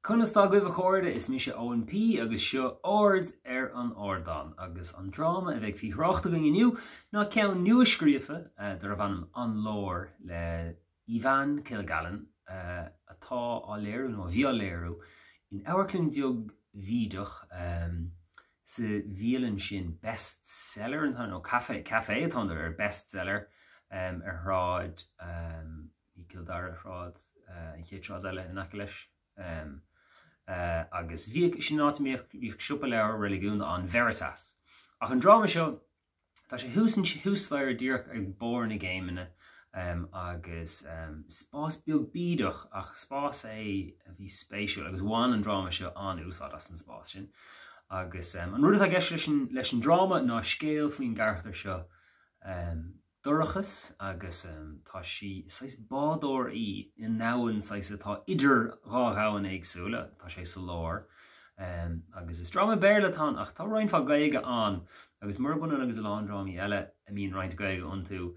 Cunastá goibh chóirde is mise ONP agus seo ord an Ardán agus an drama a bheith fihreachta going inniu ná ceann nua-scríofa dar a bhanam an lór le Evanne Kilgallon atá á léirú nó bhí á léirú in Eabharclinn bheag vídach sa bhíolann sin Bestseller nó café atá ar Bestseller ar shráid í Kildare shráid an chéad eile in aice leis agus bhíoh sin áitiméoch bhíoh siúpa leabhar religiún an Veritas. Ach an drama seo tá sé húsléir díreach ag bór na géimeanna agus spás beag bídach ach spás é a bhí spéisiúil agus bhain an drama seo an úsáid as an spás sin. Agus an rud a gceist leis an drama ná scéal faoin gceartar seo dorachas agus tá si bádóir í in náhan tá idir rágháin éagsúla tá sé sa lár agus is drama béarla tá ach tá roinn fá gaige an agus mar buna agus an drámaí eile a míon roint gaige an tú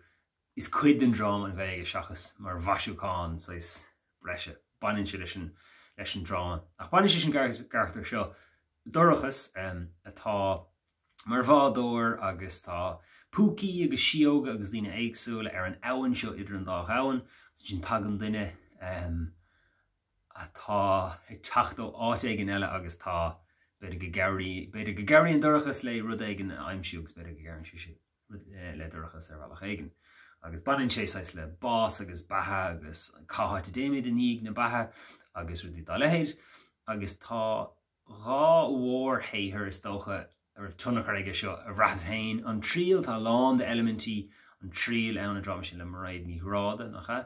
is cuid den drama an bheith seachas mar bhaisiúcháin breise banin si leis an drama ach banin si an gceartar seo dorachas atá mar bhádóir agus tá púcaí agus sióga agus duine éagsúla ar an abhainn seo idir an dá abhainn sin tagan duine atá ag teachtó áit ag an eile agus tá beidir go geirí an dorachas le rud ag an aimsiúgus beidir go geirann si le dorachas ar bhealach éigen. Agus banin sé le bás agus bathe agus cáthait déimi den níag na bathe agus rudí dá lehéid agus tá rá mhór héithir is dócha ar tunnach aige seo a bhreathas hain an tríal tá lán de elementí an tríal ann na drama sin le maréid ní hráda nachcha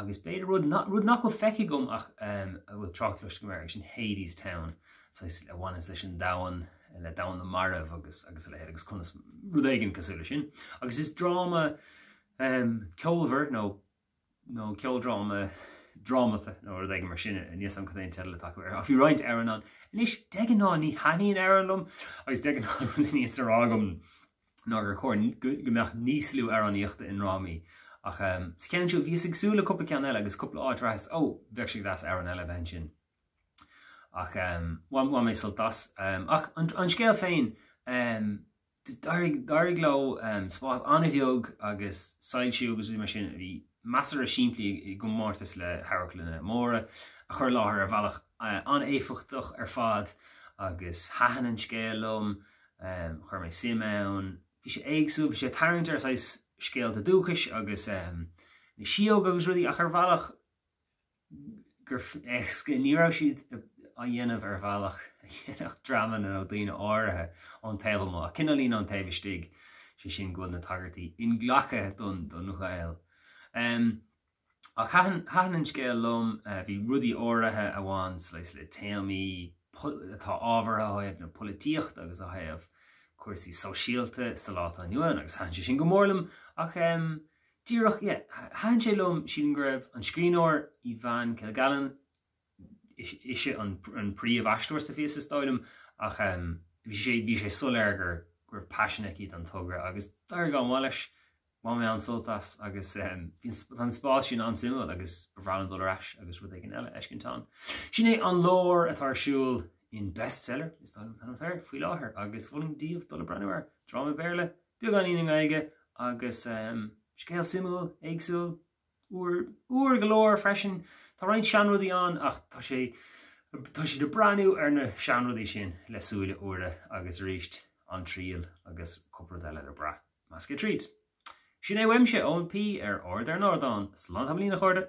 agus beidir rud nach go feici gom ach a bhfuil trachtlust go mar sin Hades Town a bhain leis an dahan le dahan na marmh agus le agus chunas rud éigen cosúla sin agus is drama ceolmhar nó ceoldrama drámata nó ar ag mar sinne a níos an chudaon teile take ar a bhí roint ar an inis degan ná ní haíon airlumm agus degan ná níos ar agam ná gur chóir gombeach níos lú ar aníochta in rámaí ach ceann siú bhí agsúla cúpla cean eile agus cúpla áit bheith si glas ar an eile bhain sin ach bhain mé soltas ach an scéal féin dairg le spás anna bheog agus sailsiú agus bhí mar sin bhí Massar a siimplí go mórtas le Eabharclinn móra a chur láthair ar bhealach an éifichtach ar fad agus hahan an scéalum chur mé simán bhí sé éagsú bhí sé tarrintar scéal de dúchais agus na sióg agus rudí ach ar bhealach gur nírá siad a dhéanamh ar bhealach dhéanamh drama nó daoine áirithe an taobh má a cinelín an taobhstig sé sin go na tagartaí in ghlacha don nuchail. A chahan an scéalum bhí rudí áirithe a bhain leis le téamaí atá ábhartha na polítíocht agus a thaobh cuasaí sosiálta sa láta nuain agus han sé sin go mórlam ach díreach han sé lom sin greibh an scríbhneoir Evanne Kilgallon isise an príomh aisteoir sa fios sa stáidm ach bhí sé soléir gur passionate iad an tugra agus dair gan bhailis má mé an soltas agus an spás sin an simú agus bhrálan dul rais agus rud ag an eile eiscintán. Sin é an lór atá siúil in Bestseller is tan faoi láthair agus bhfuing díomh dul brenuir drama béarla beag an íon aige agus scéal simú éagsúil uair go leor freisin tá roinnt seanrudí an ach tá sé de breanú ar na seanrudí sin le súile uairde agus ríist an tríal agus cupra eile ar bra. Mas go tríd. Sin é weimse ONP ar Ardán Ardán, slán tamlína chuirde.